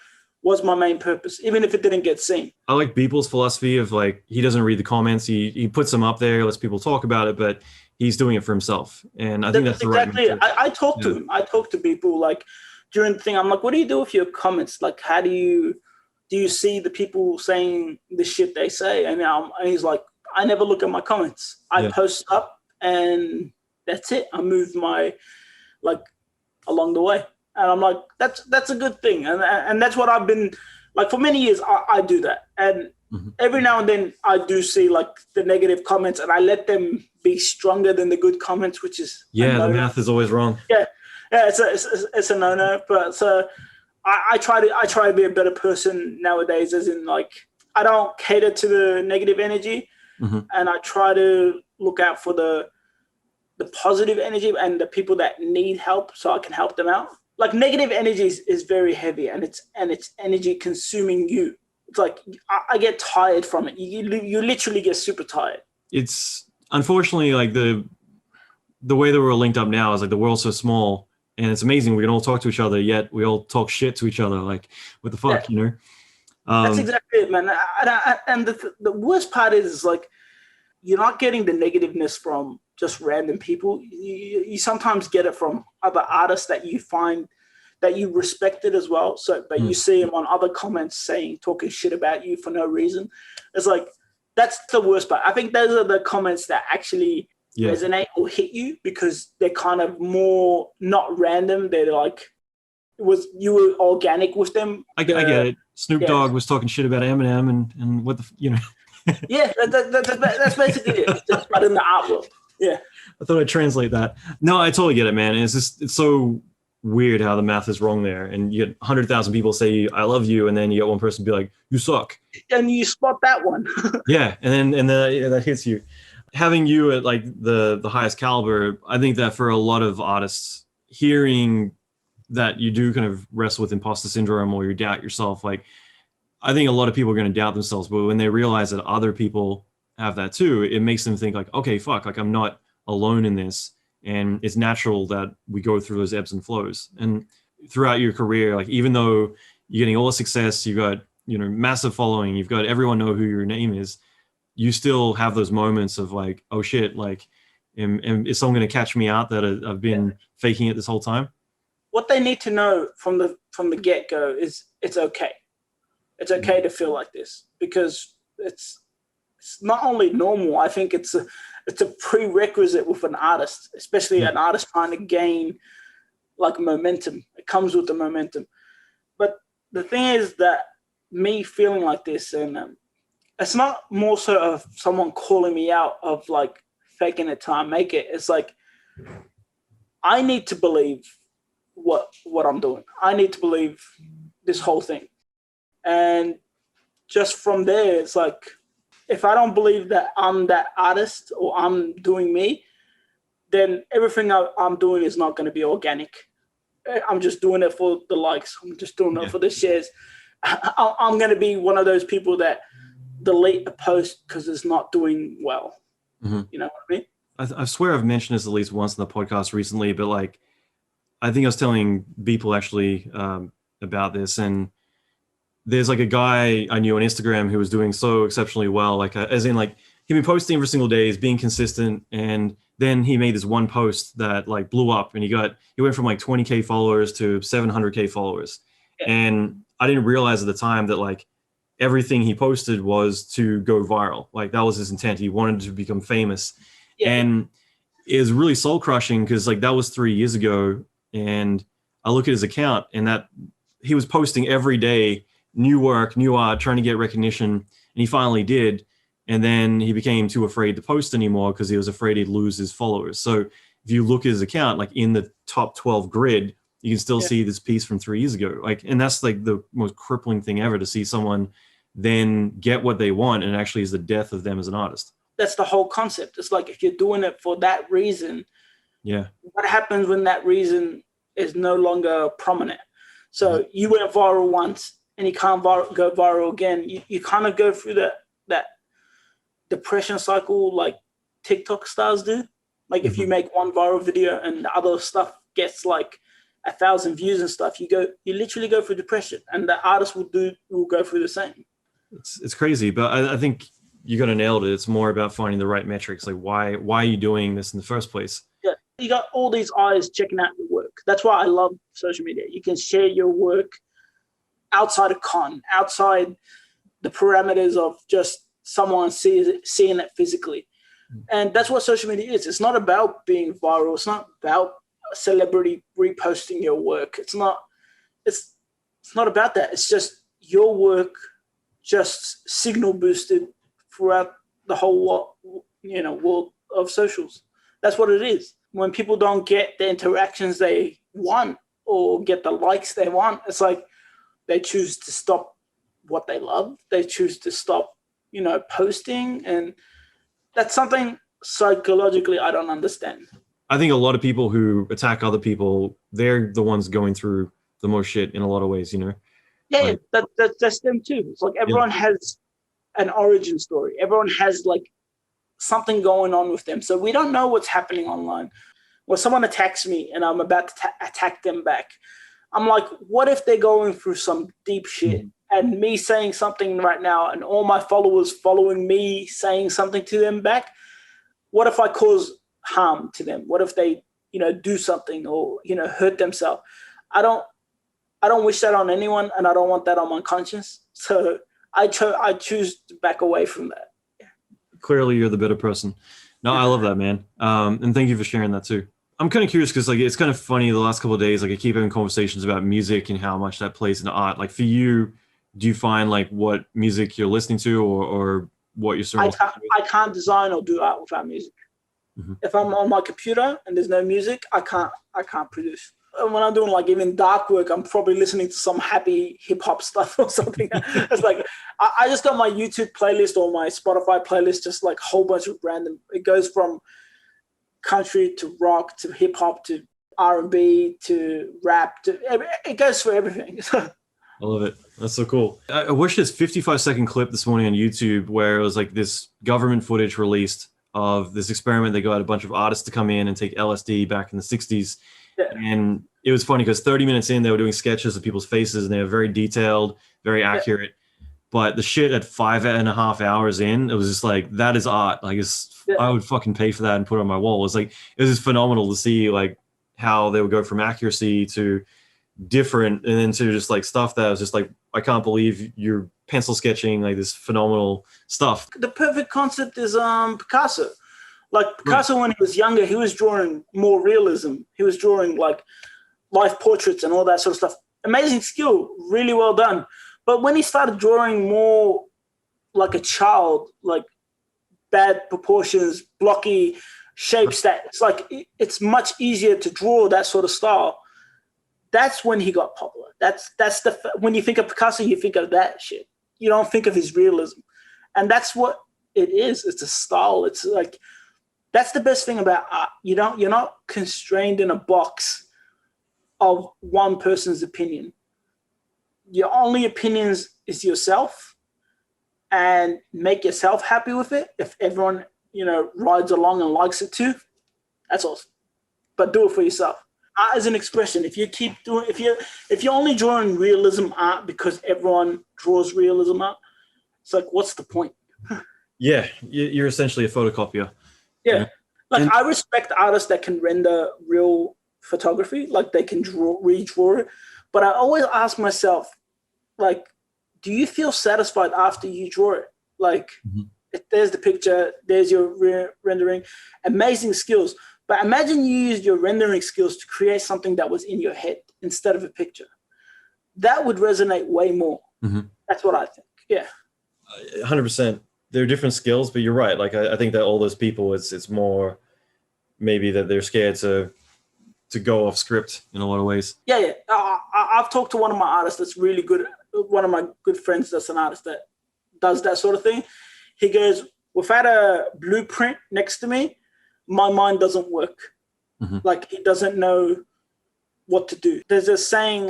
was my main purpose, even if it didn't get seen. I like Beeple's philosophy of like, he doesn't read the comments. He puts them up there, lets people talk about it, but he's doing it for himself. And I think that's the exactly right I talk to him. I talk to people like during the thing. I'm like, what do you do with your comments? Like, how do you see the people saying the shit they say? And he's like, I never look at my comments. I post up and that's it. I move my, along the way. And I'm like, that's a good thing. And that's what I've been, like, for many years, I do that. And Every now and then I do see like the negative comments, and I let them be stronger than the good comments, which is the math is always wrong. Yeah, it's a no-no. But so I try to be a better person nowadays, as in like I don't cater to the negative energy, and I try to look out for the positive energy and the people that need help, so I can help them out. Like negative energy is very heavy, and it's energy consuming you. It's like I get tired from it. You literally get super tired. It's unfortunately like the way that we're linked up now is like the world's so small, and it's amazing. We can all talk to each other, yet we all talk shit to each other. Like, what the fuck, you know? That's exactly it, man. And the worst part is like you're not getting the negativeness from just random people. You sometimes get it from other artists that you find that you respected as well. So, but you see them on other comments talking shit about you for no reason. It's like, that's the worst part. I think those are the comments that actually resonate or hit you, because they're kind of more not random. They're like, you were organic with them. I get it. Snoop Dogg was talking shit about Eminem and what the, you know. That's basically it. Just but in the art world. Yeah. I thought I'd translate that. No, I totally get it, man. It's so weird how the math is wrong there, and you get 100,000 people say I love you, and then you get one person be like, you suck, and you spot that one. and then that hits you. Having you at like the highest caliber, I think that for a lot of artists, hearing that you do kind of wrestle with imposter syndrome or you doubt yourself, like I think a lot of people are going to doubt themselves, but when they realize that other people have that too, it makes them think like, okay, fuck, like I'm not alone in this. And it's natural that we go through those ebbs and flows. And throughout your career, like even though you're getting all the success, you got, you know, massive following, you've got everyone know who your name is, you still have those moments of like, oh shit, like, is someone going to catch me out that I've been faking it this whole time? What they need to know from the get-go is it's okay. It's okay to feel like this, because it's not only normal. I think it's a prerequisite with an artist, especially an artist trying to gain like momentum. It comes with the momentum. But the thing is that me feeling like this, and it's not more so of someone calling me out of like faking it till I make it. It's like I need to believe what I'm doing. I need to believe this whole thing. And just from there, it's like, if I don't believe that I'm that artist or I'm doing me, then everything I'm doing is not going to be organic. I'm just doing it for the likes. I'm just doing it for the shares. I'm going to be one of those people that delete a post because it's not doing well. You know what I mean? I swear I've mentioned this at least once in the podcast recently, but like, I think I was telling people actually about this, and there's like a guy I knew on Instagram who was doing so exceptionally well, like as in like he'd been posting every single day, he's being consistent, and then he made this one post that like blew up, and he went from like 20K followers to 700K followers. And I didn't realize at the time that like everything he posted was to go viral. Like that was his intent. He wanted to become famous. And it was really soul crushing because like that was 3 years ago, and I look at his account and that he was posting every day new work, new art, trying to get recognition, and he finally did. And then he became too afraid to post anymore because he was afraid he'd lose his followers. So if you look at his account, like in the top 12 grid, you can still see this piece from 3 years ago. Like, and that's like the most crippling thing ever, to see someone then get what they want and actually is the death of them as an artist. That's the whole concept. It's like, if you're doing it for that reason, what happens when that reason is no longer prominent? So you went viral once and you can't go viral again. You kind of go through that depression cycle like TikTok stars do. Like if you make one viral video and the other stuff gets like 1,000 views and stuff, you literally go through depression, and the artist will go through the same. It's crazy, but I think you got to nailed it. It's more about finding the right metrics. Like why are you doing this in the first place? Yeah, you got all these eyes checking out your work. That's why I love social media. You can share your work outside of outside the parameters of just someone seeing it physically. And that's what social media is. It's not about being viral. It's not about a celebrity reposting your work. It's not about that. It's just your work just signal boosted throughout the whole world of socials. That's what it is. When people don't get the interactions they want or get the likes they want, it's like they choose to stop what they love. They choose to stop, posting. And that's something psychologically I don't understand. I think a lot of people who attack other people, they're the ones going through the most shit in a lot of ways, Yeah, that's them too. It's like everyone has an origin story. Everyone has like something going on with them. So we don't know what's happening online. When someone attacks me and I'm about to attack them back, I'm like, what if they're going through some deep shit and me saying something right now and all my followers following me saying something to them back? What if I cause harm to them? What if they, do something or, hurt themselves? I don't wish that on anyone, and I don't want that on my conscience. So I choose to back away from that. Clearly you're the better person. No, I love that, man. And thank you for sharing that too. I'm kind of curious because it's kind of funny the last couple of days, I keep having conversations about music and how much that plays into art. Like for you, do you find what music you're listening to or what you're surrounded with? I can't design or do art without music. Mm-hmm. If I'm on my computer and there's no music, I can't produce. When I'm doing even dark work, I'm probably listening to some happy hip hop stuff or something. It's like I just got my YouTube playlist or my Spotify playlist, just a whole bunch of random. It goes from country to rock to hip hop to R&B to rap it goes for everything. I love it. That's so cool. I watched this 55-second clip this morning on YouTube where it was this government footage released of this experiment. They got a bunch of artists to come in and take LSD back in the 60s. Yeah. And it was funny because 30 minutes in, they were doing sketches of people's faces and they were very detailed, very accurate. Yeah. But the shit at 5.5 hours in, it was just that is art. I would fucking pay for that and put it on my wall. It was just phenomenal to see how they would go from accuracy to different and then to just stuff that was just I can't believe you're pencil sketching this phenomenal stuff. The perfect concept is Picasso. Picasso, when he was younger, he was drawing more realism. He was drawing life portraits and all that sort of stuff. Amazing skill, really well done. But when he started drawing more like a child, bad proportions, blocky shapes, that it's much easier to draw that sort of style. That's when he got popular. When you think of Picasso, you think of that shit. You don't think of his realism, and that's what it is. It's a style. It's that's the best thing about art. You're not constrained in a box of one person's opinion. Your only opinions is yourself, and make yourself happy with it. If everyone, rides along and likes it too, that's awesome. But do it for yourself. Art is an expression. If you're only drawing realism art because everyone draws realism art, it's what's the point? Yeah, you're essentially a photocopier. Yeah. I respect artists that can render real photography, they can redraw it. But I always ask myself, do you feel satisfied after you draw it? If there's the picture, there's your rendering, amazing skills. But imagine you used your rendering skills to create something that was in your head instead of a picture. That would resonate way more. Mm-hmm. That's what I think. Yeah. 100%. There are different skills, but you're right. I think that all those people, it's more maybe that they're scared to go off script in a lot of ways. Yeah. I've talked to one of my artists that's really good. One of my good friends that's an artist that does that sort of thing. He goes, without a blueprint next to me, my mind doesn't work. Mm-hmm. He doesn't know what to do. There's a saying,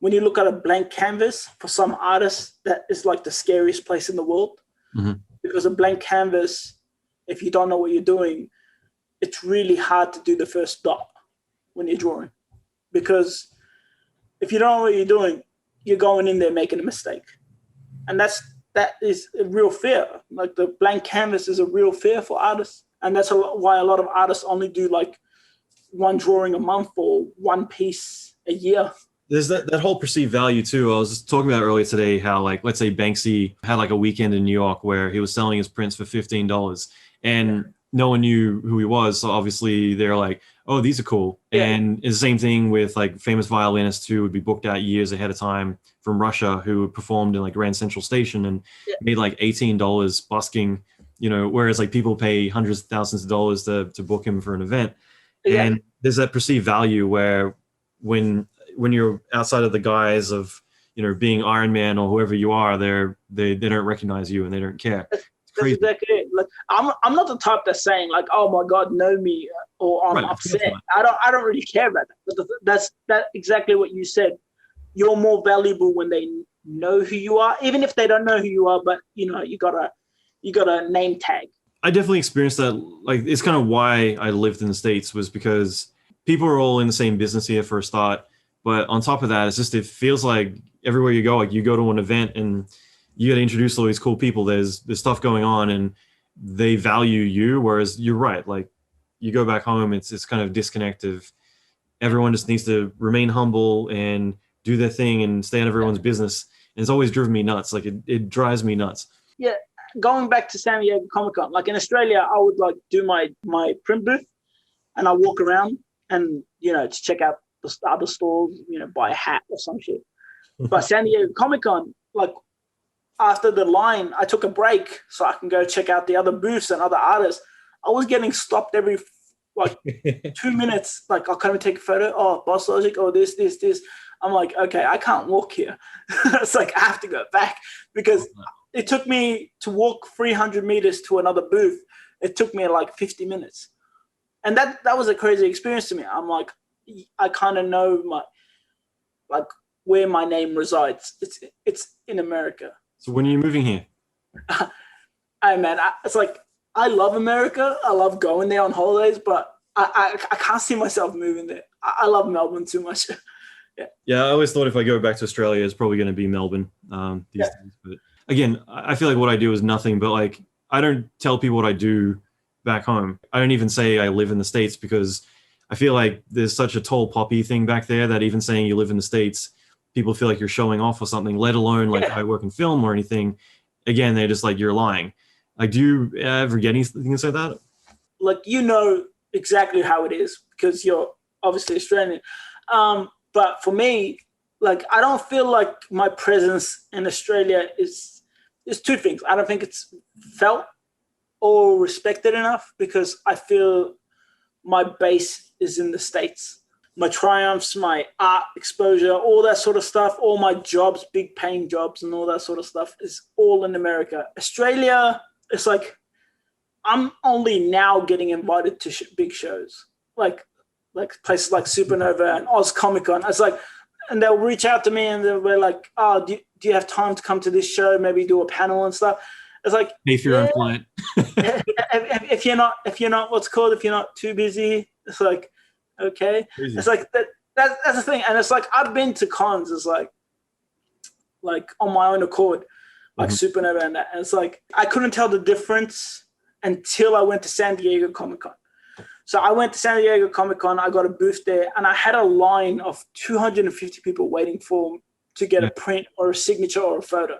when you look at a blank canvas, for some artists, that is the scariest place in the world. Mm-hmm. Because a blank canvas, if you don't know what you're doing, it's really hard to do the first dot when you're drawing. Because if you don't know what you're doing, you're going in there making a mistake. And that is a real fear. The blank canvas is a real fear for artists. And that's why a lot of artists only do one drawing a month or one piece a year. There's that whole perceived value too. I was just talking about earlier today how let's say Banksy had a weekend in New York where he was selling his prints for $15. And no one knew who he was. So obviously they're like, oh, these are cool. Yeah. And it's the same thing with like famous violinists who would be booked out years ahead of time from Russia, who performed in like Grand Central Station and Yeah. made like $18 busking, whereas like people pay hundreds of thousands of dollars to book him for an event. Yeah. And there's that perceived value where when you're outside of the guise of, being Iron Man or whoever you are, they don't recognize you and they don't care. It's crazy. That's exactly it. Like I'm not the type that's saying like, oh my God, know me, or I'm upset. I don't really care about that. But that's exactly what you said. You're more valuable when they know who you are, even if they don't know who you are. But you got a name tag. I definitely experienced that. Like, it's kind of why I lived in the States, was because people are all in the same business here for a start. But on top of that, it feels like everywhere you go, like you go to an event and you get introduced to all these cool people. There's stuff going on and they value you. Whereas you're right. Like, you go back home, it's kind of disconnected. Everyone just needs to remain humble and do their thing and stay out of everyone's business. And it's always driven me nuts. Like, it drives me nuts. Yeah. Going back to San Diego Comic-Con, like in Australia, I would like do my print booth and I walk around and, to check out the other stores, buy a hat or some shit. But San Diego Comic-Con, like after the line, I took a break so I can go check out the other booths and other artists. I was getting stopped every like 2 minutes. Like, I'll come and take a photo. Oh, Bosslogic. Oh, this. I'm like, okay, I can't walk here. It's like, I have to go back because it took me to walk 300 meters to another booth. It took me like 50 minutes. And that was a crazy experience to me. I'm like, I kind of know where my name resides. It's in America. So when are you moving here? Hey man, it's like, I love America. I love going there on holidays, but I can't see myself moving there. I love Melbourne too much. Yeah, I always thought if I go back to Australia, it's probably going to be Melbourne these days. But again, I feel like what I do is nothing, but like, I don't tell people what I do back home. I don't even say I live in the States because I feel like there's such a tall poppy thing back there that even saying you live in the States, people feel like you're showing off or something, let alone like I work in film or anything. Again, they're just like, you're lying. Like, do you ever get anything like that? Like, exactly how it is because you're obviously Australian. But for me, like, I don't feel like my presence in Australia is two things. I don't think it's felt or respected enough because I feel my base is in the States. My triumphs, my art exposure, all that sort of stuff, all my jobs, big paying jobs and all that sort of stuff is all in America. Australia, it's like I'm only now getting invited to big shows, like places like Supernova and Oz Comic Con. It's like, and they'll reach out to me and they'll be like, "Oh, do you have time to come to this show? Maybe do a panel and stuff." It's like, pay for your own flight. if you're not what's called, if you're not too busy, it's like, okay. Crazy. It's like that's the thing, and it's like I've been to cons. It's like on my own accord, like Supernova and that. And it's like I couldn't tell the difference until I went to San Diego Comic-Con. So I went to San Diego Comic-Con, I got a booth there, and I had a line of 250 people waiting to get a print or a signature or a photo.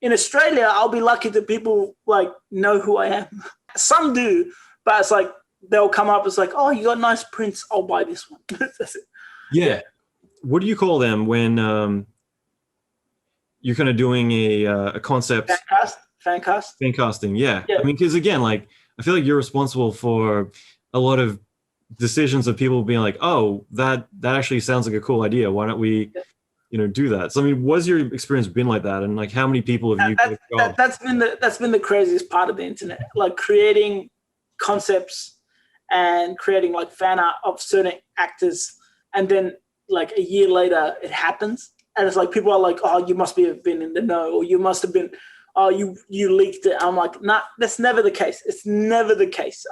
In Australia, I'll be lucky that people like know who I am. Some do, but it's like they'll come up, it's like, oh, you got nice prints, I'll buy this one. That's it. Yeah. What do you call them when you're kind of doing a concept? Fan casting, yeah. I mean, because again, like, I feel like you're responsible for a lot of decisions of people being like, oh, that actually sounds like a cool idea. Why don't we, do that? So, I mean, what's your experience been like that? And like, how many people have you? That's been the craziest part of the internet, like creating concepts and creating like fan art of certain actors. And then like a year later it happens. And it's like, people are like, oh, you must have been in the know, or you must have been, oh, you leaked it. I'm like, nah, that's never the case. It's never the case.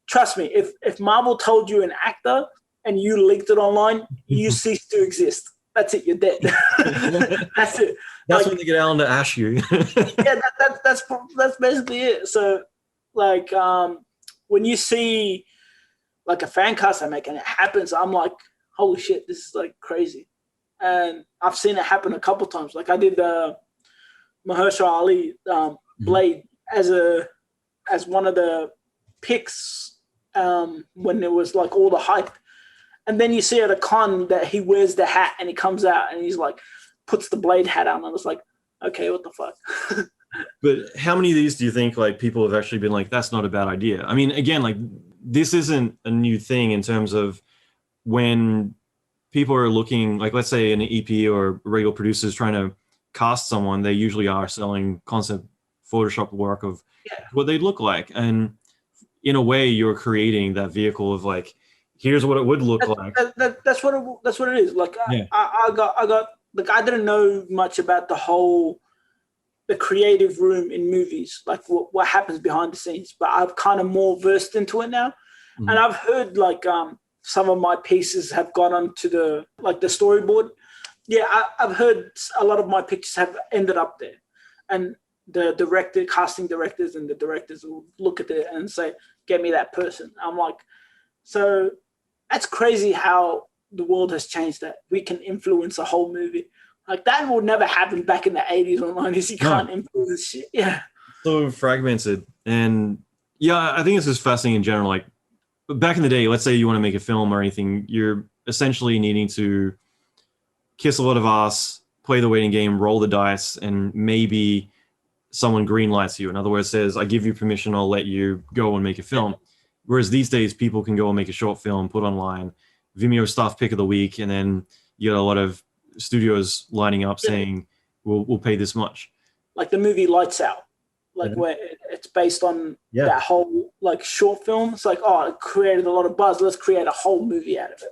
Trust me, if Marvel told you an actor and you leaked it online, you cease to exist. That's it. You're dead. That's it. That's when they get Allan to ash you. Yeah, that's basically it. So, like, when you see like a fan cast I make and it happens, I'm like, holy shit, this is like crazy. And I've seen it happen a couple times. Like I did Mahershala Ali Blade as one of the pics when there was like all the hype. And then you see at a con that he wears the hat and he comes out and he's like, puts the Blade hat on. And it's like, okay, what the fuck? But how many of these do you think like people have actually been like, that's not a bad idea? I mean, again, like this isn't a new thing in terms of when people are looking, like let's say an EP or regular producers trying to cast someone, they usually are selling concept Photoshop work of what they'd look like. And in a way, you're creating that vehicle of like, here's what it would look like. That's what it is. Like I got like I didn't know much about the creative room in movies, like what happens behind the scenes, but I've kind of more versed into it now. And I've heard like some of my pieces have gone onto the storyboard. Yeah, I've heard a lot of my pictures have ended up there, and the casting directors and the directors will look at it and say, get me that person. I'm like, so that's crazy how the world has changed, that we can influence a whole movie. Like that would never happen back in the 80s or 90s. You can't influence shit. Yeah. So fragmented. And yeah, I think this is fascinating in general. Like back in the day, let's say you want to make a film or anything, you're essentially needing to kiss a lot of ass, play the waiting game, roll the dice, and maybe someone green lights you. In other words, says, I give you permission, I'll let you go and make a film. Whereas these days, people can go and make a short film, put online, Vimeo staff pick of the week, and then you get a lot of studios lining up saying, we'll pay this much. Like the movie Lights Out, like where it's based on that whole like short film. It's like, oh, it created a lot of buzz. Let's create a whole movie out of it.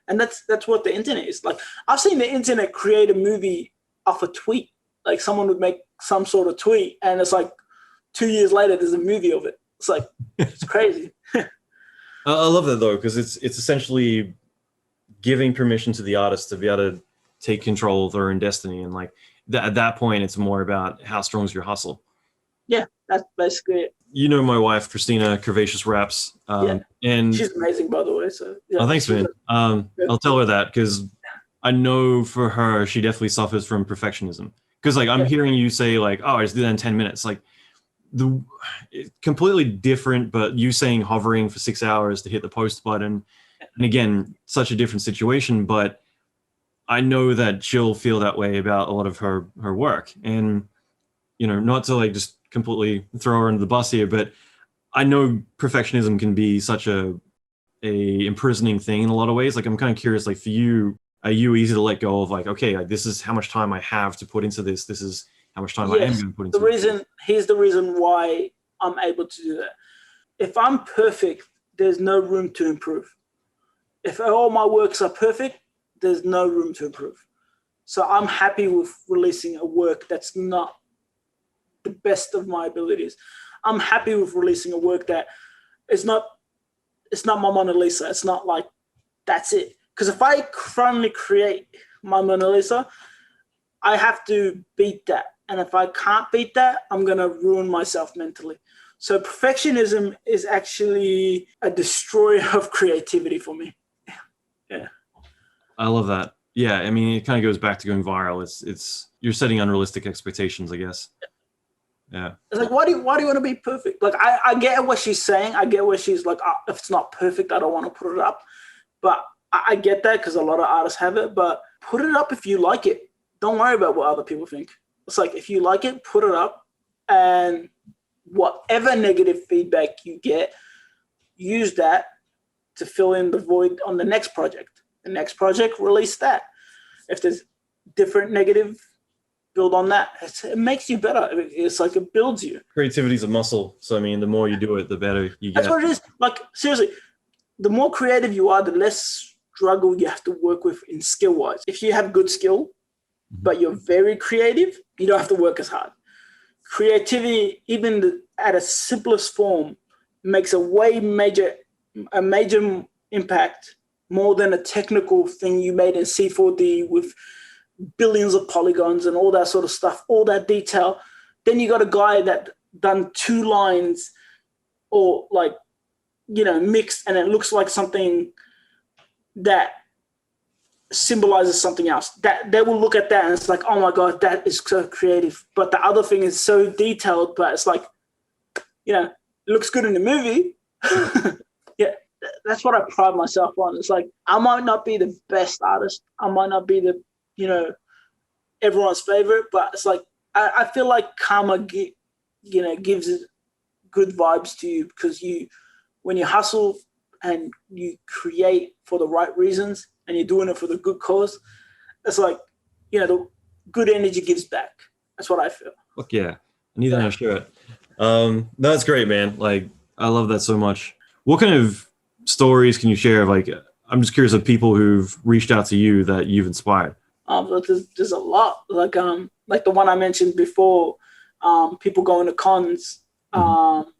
And that's what the internet is. Like I've seen the internet create a movie off a tweet. Like someone would make some sort of tweet and it's like 2 years later, there's a movie of it. It's like, it's crazy. I love that though, because it's essentially giving permission to the artist to be able to take control of their own destiny. And like at that point, it's more about how strong is your hustle. Yeah, that's basically it. You know my wife, Christina, Curvaceous Raps. And she's amazing, by the way. So oh, thanks, man. I'll tell her that because I know for her, she definitely suffers from perfectionism. Because like I'm hearing you say like, oh, I just did that in 10 minutes. Like completely different, but you saying hovering for 6 hours to hit the post button. And again, such a different situation, but I know that she'll feel that way about a lot of her work. And, you know, not to like just completely throw her under the bus here, but I know perfectionism can be such a imprisoning thing in a lot of ways. Like I'm kind of curious, like for you, are you easy to let go of like, okay, like this is how much time I have to put into this. This is how much time I am going to put into it. Here's the reason why I'm able to do that. If I'm perfect, there's no room to improve. If all my works are perfect, there's no room to improve. So I'm happy with releasing a work that's not the best of my abilities. I'm happy with releasing a work that it's not my Mona Lisa. It's not like, that's it. Because if I finally create my Mona Lisa, I have to beat that. And if I can't beat that, I'm going to ruin myself mentally. So perfectionism is actually a destroyer of creativity for me. Yeah. I love that. Yeah. I mean, it kind of goes back to going viral. It's you're setting unrealistic expectations, I guess. Yeah. It's like, why do you want to be perfect? Like, I get what she's saying. I get where she's like, if it's not perfect, I don't want to put it up. But I get that because a lot of artists have it. But put it up if you like it. Don't worry about what other people think. It's like, if you like it, put it up. And whatever negative feedback you get, use that to fill in the void on the next project. The next project, release that. If there's different negative, build on that. It makes you better. It's like it builds you. Creativity is a muscle. So, I mean, the more you do it, the better you get. That's what it is. Like, seriously, the more creative you are, the less struggle you have to work with in skill-wise. If you have good skill, but you're very creative, you don't have to work as hard. Creativity, even at its simplest form, makes a major impact more than a technical thing you made in C4D with billions of polygons and all that sort of stuff, all that detail. Then you got a guy that done 2 lines or like, you know, mixed, and it looks like something that symbolizes something else. That they will look at that and it's like, oh my God, that is so creative. But the other thing is so detailed, but it's like, you know, it looks good in the movie, Yeah, that's what I pride myself on. It's like I might not be the best artist, I might not be the everyone's favorite, but it's like I feel like karma gives it good vibes to you, because when you hustle and you create for the right reasons and you're doing it for the good cause, it's like the good energy gives back. That's what I feel. Fuck yeah, I need that on a shirt. That's great, man. Like, I love that so much. What kind of stories can you share of, like, I'm just curious of people who've reached out to you that you've inspired? There's a lot, like the one I mentioned before, people going to cons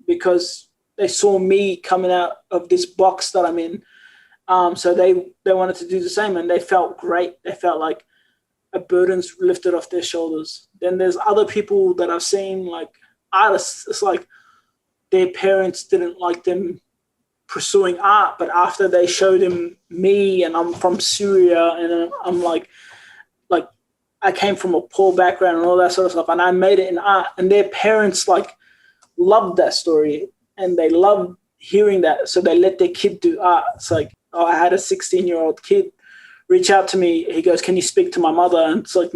because they saw me coming out of this box that I'm in. So they wanted to do the same, and they felt great. They felt like a burden's lifted off their shoulders. Then there's other people that I've seen, like artists. It's like their parents didn't like them pursuing art, but after they showed him me, and I'm from Syria, and I'm like I came from a poor background and all that sort of stuff, and I made it in art, and their parents like loved that story and they loved hearing that, so they let their kid do art. It's like, I had a 16-year-old kid reach out to me. He goes, "Can you speak to my mother?" And it's like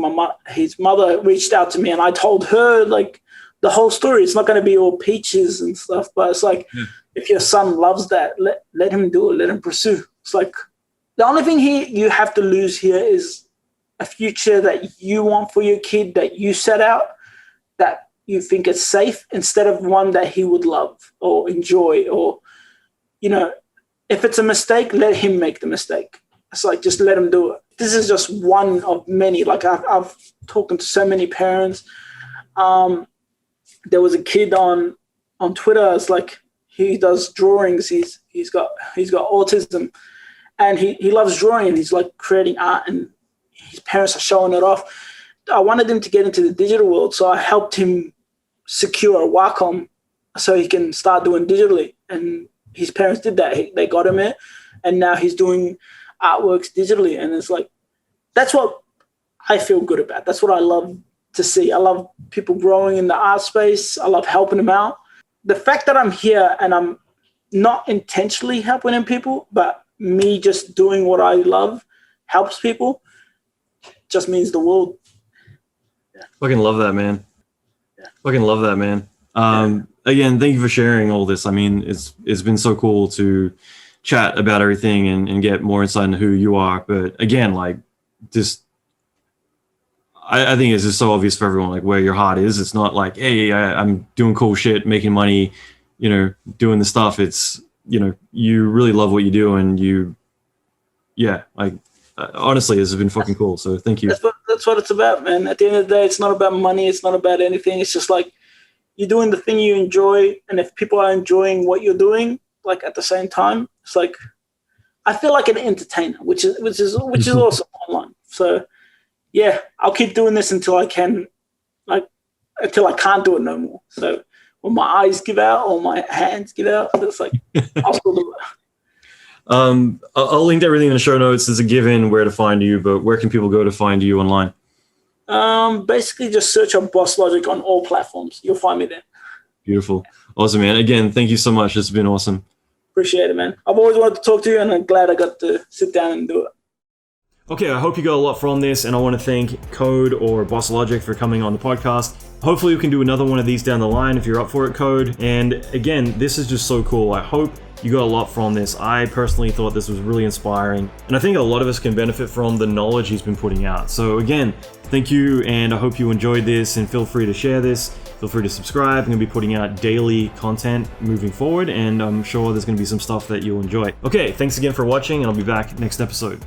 his mother reached out to me, and I told her like the whole story. It's not going to be all peaches and stuff, but it's like, if your son loves that, let him do it, let him pursue. It's like the only thing you have to lose here is a future that you want for your kid, that you set out, that you think is safe, instead of one that he would love or enjoy. Or, if it's a mistake, let him make the mistake. It's like, just let him do it. This is just one of many. Like, I've talked to so many parents. There was a kid on Twitter. It's like, he does drawings. He's got autism, and he loves drawing, and he's like creating art, and his parents are showing it off. I wanted him to get into the digital world, so I helped him secure a Wacom so he can start doing digitally. And his parents did that. They got him it, and now he's doing artworks digitally. And it's like, that's what I feel good about. That's what I love to see. I love people growing in the art space. I love helping them out. The fact that I'm here and I'm not intentionally helping people, but me just doing what I love helps people, just means the world. Yeah. Fucking love that, man. Yeah. Fucking love that, man. Again, thank you for sharing all this. I mean, it's been so cool to chat about everything and get more insight into who you are. But again, like, just, I think it's just so obvious for everyone, like, where your heart is. It's not like, hey, I'm doing cool shit, making money, doing the stuff. It's, you really love what you do, and honestly, this has been fucking cool. So thank you. That's what it's about, man. At the end of the day, it's not about money. It's not about anything. It's just like, you're doing the thing you enjoy. And if people are enjoying what you're doing, like, at the same time, it's like, I feel like an entertainer, which is awesome online. So yeah, I'll keep doing this until I can, like, until I can't do it no more. So when my eyes give out or my hands give out, it's like, I'll still do it. I'll link to everything in the show notes. There's a given where to find you, but where can people go to find you online? Basically just search up Bosslogic on all platforms. You'll find me there. Beautiful. Awesome, man. Again, thank you so much. It's been awesome. Appreciate it, man. I've always wanted to talk to you, and I'm glad I got to sit down and do it. Okay, I hope you got a lot from this, and I want to thank Kode or Bosslogic for coming on the podcast. Hopefully we can do another one of these down the line if you're up for it, Kode. And again, this is just so cool. I hope you got a lot from this. I personally thought this was really inspiring, and I think a lot of us can benefit from the knowledge he's been putting out. So again, thank you, and I hope you enjoyed this, and feel free to share this. Feel free to subscribe. I'm going to be putting out daily content moving forward, and I'm sure there's going to be some stuff that you'll enjoy. Okay, thanks again for watching, and I'll be back next episode.